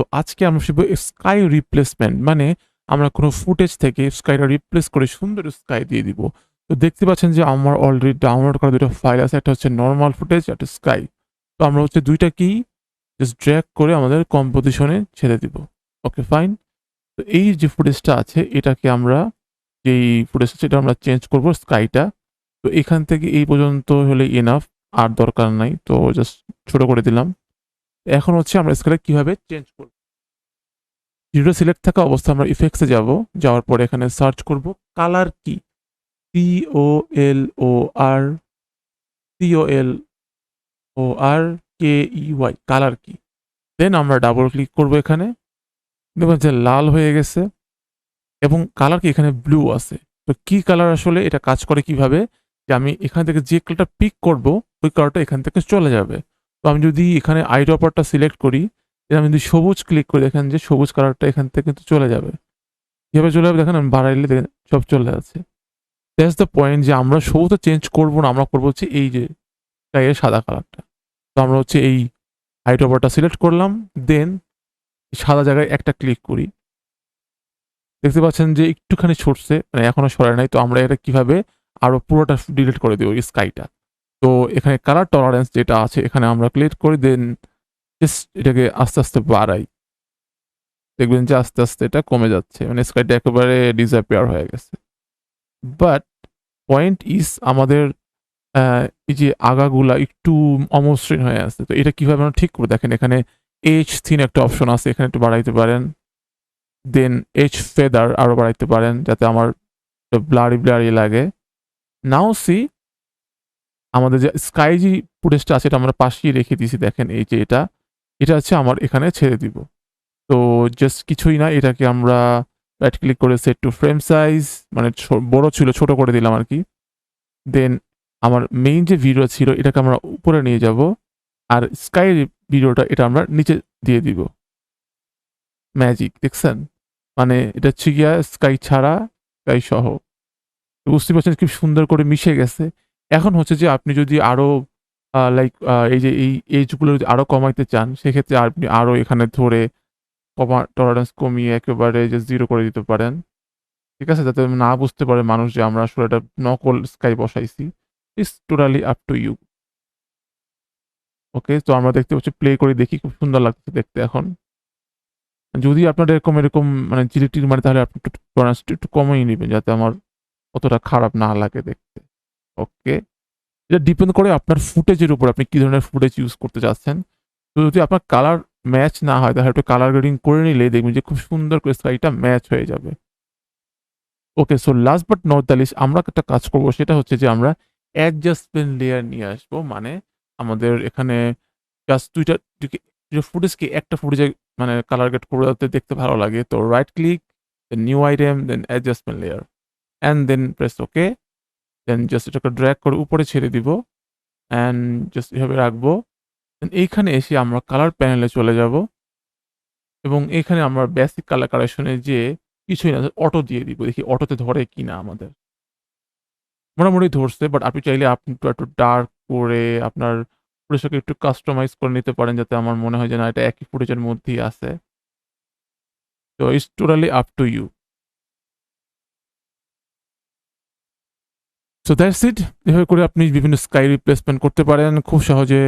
তো আজকে আমরা শিখবো স্কাই রিপ্লেসমেন্ট, মানে আমরা কোনো ফুটেজ থেকে স্কাইটা রিপ্লেস করে সুন্দর স্কাই দিয়ে দিব। তো দেখতে পাচ্ছেন যে আমার অলরেডি ডাউনলোড করা দুটো ফাইল আছে, একটা হচ্ছে নর্মাল ফুটেজ, একটা স্কাই। তো আমরা হচ্ছে দুইটা কি জাস্ট ড্র্যাগ করে আমাদের কম্পোজিশনে ছেড়ে দিব। Okay fine. তো এই যে ফুটেজটা আছে এটাকে আমরা, যেই ফুটেজটা সেটা আমরা চেঞ্জ করব স্কাইটা। তো এখান থেকে এই পর্যন্ত হলে ইনাফ, আর দরকার নাই, তো জাস্ট ছোট করে দিলাম। এখন হচ্ছে আমরা স্কেলে কিভাবে চেঞ্জ করব। জিরো সিলেক্ট থাকা অবস্থা আমরা ইফেক্টসে যাব, যাওয়ার পরে এখানে সার্চ করব কালার কি, COLOR, COLORKEY, কালার কি। দেন আমরা ডাবল ক্লিক করব এখানে, দেখবেন যে লাল হয়ে গেছে এবং কালার কি এখানে ব্লু আছে। তো কি কালার আসলে এটা কাজ করে কিভাবে, যে আমি এখান থেকে যে কালারটা পিক করব ওই কালারটা এখান থেকে চলে যাবে। তো আমি যদি এখানে আই ড্রপারটা সিলেক্ট করি, আমি যদি সবুজ ক্লিক করি, দেখেন যে সবুজ কালারটা এখান থেকে কিন্তু চলে যাবে। কিভাবে চলে যাবে দেখেন, আমি বাড়াইলে দেখেন সব চলে যাচ্ছে। দ্যাটস দ্য পয়েন্ট, যে আমরা সবুজটা চেঞ্জ করবো না, আমরা করবো হচ্ছে এই যে গায়ের সাদা কালারটা। তো আমরা হচ্ছে এই আই ড্রপারটা সিলেক্ট করলাম, দেন সাদা জায়গায় একটা ক্লিক করি, দেখতে পাচ্ছেন যে একটুখানি ছুটছে, মানে এখনো সরে নাই। তো আমরা এটা কিভাবে আরো পুরোটা ডিলিট করে দেবো স্কাইটা। তো এখানে কালার টলারেন্স যেটা আছে এখানে আমরা ক্লিক করে দেন জাস্ট এটাকে আস্তে আস্তে বাড়াই, দেখবেন যে আস্তে আস্তে এটা কমে যাচ্ছে, মানে স্কাইটা একেবারে ডিসঅ্যাপিয়ার হয়ে গেছে। বাট পয়েন্ট ইজ আমাদের এই যে আগাগুলা একটু অমসৃণ হয়ে আছে। তো এটা কিভাবে আমরা ঠিক করবো, দেখেন এখানে এইচ থিন একটা অপশন আছে, এখানে একটু বাড়াইতে পারেন। দেন এইচ ফেদার আরো বাড়াইতে পারেন যাতে আমার ব্লারি ব্লারি লাগে। নাও সি, আমাদের যে স্কাই যে ফুটেজটা আছে এটা আমরা পাশেই রেখে দিয়েছি, দেখেন এই যে এটা, এটা হচ্ছে আমার এখানে ছেড়ে দিব। তো জাস্ট কিছুই না, এটাকে আমরা রাইট ক্লিক করে সেট টু ফ্রেম সাইজ, মানে বড় ছিল ছোট করে দিলাম আর কি। দেন আমার মেইন যে ভিডিও ছিল এটাকে আমরা উপরে নিয়ে যাব, আর স্কাই ভিডিওটা এটা আমরা নিচে দিয়ে দিব। ম্যাজিক দেখছেন, মানে এটা হচ্ছে গিয়া স্কাই ছাড়া স্কাই সহ। বুঝতে পারছেন কি সুন্দর করে মিশে গেছে। এখন হচ্ছে যে আপনি যদি আরো লাইক এই যে এই এজগুলো যদি আরো কমাইতে চান, সেক্ষেত্রে আপনি আরো এখানে ধরে টলারেন্স কমিয়ে একেবারে যে 0 করে দিতে পারেন। ঠিক আছে? যাতে না বুঝতে পারে মানুষ যে আমরা আসলে এটা নকল স্কাই বসাইছি। It's totally up to you. Okay? তো আমরা দেখতে পাচ্ছি, প্লে করে দেখি, খুব সুন্দর লাগতেছে দেখতে এখন। যদি আপনার এরকম মানে জিলিটির মানে, তাহলে আপনি একটু টলারেন্সটা একটু কমিয়ে নিবেন যাতে আমার অতটা খারাপ না লাগে দেখতে। ওকে? এটা ডিপেন্ড করে আপনার ফুটেজের উপর, আপনি কি ধরনের ফুটেজ ইউজ করতে চাচ্ছেন। তো যদি আপনার কালার ম্যাচ না হয় তাহলে একটু কালার গ্রেডিং করে নিলে দেখবেন যে খুব সুন্দর করে স্কাইটা ম্যাচ হয়ে যাবে। Okay, so last but not the least, আমরা একটা কাজ করব, সেটা হচ্ছে যে আমরা অ্যাডজাস্টমেন্ট লেয়ার নিয়ে আসবো। মানে আমাদের এখানে জাস্ট দুইটা ফুটেজকে একটা ফুটেজে মানে কালার গ্রেড করে যাতে দেখতে ভালো লাগে। তো right click, then new item, then adjustment layer, and then press okay. Then just এটাকে ড্র্যাগ করে উপরে ছেড়ে দিব, অ্যান্ড জাস্ট এভাবে রাখবো। এইখানে এসে আমরা কালার প্যানেলে চলে যাব এবং এখানে আমরা বেসিক কালার কারেকশনে যেয়ে কিছুই না, অটো দিয়ে দিব, দেখি অটোতে ধরে কিনা আমাদের। মোটামুটি ধরছে, বাট আপনি চাইলে আপনি একটু ডার্ক করে আপনার ফুটেজটাকে একটু কাস্টমাইজ করে নিতে পারেন, যাতে আমার মনে হয় যে না এটা একই ফুটেজের মধ্যেই আছে। তো it's totally up to you. So that's it. এভাবে করে আপনি বিভিন্ন স্কাই রিপ্লেসমেন্ট করতে পারেন খুব সহজে।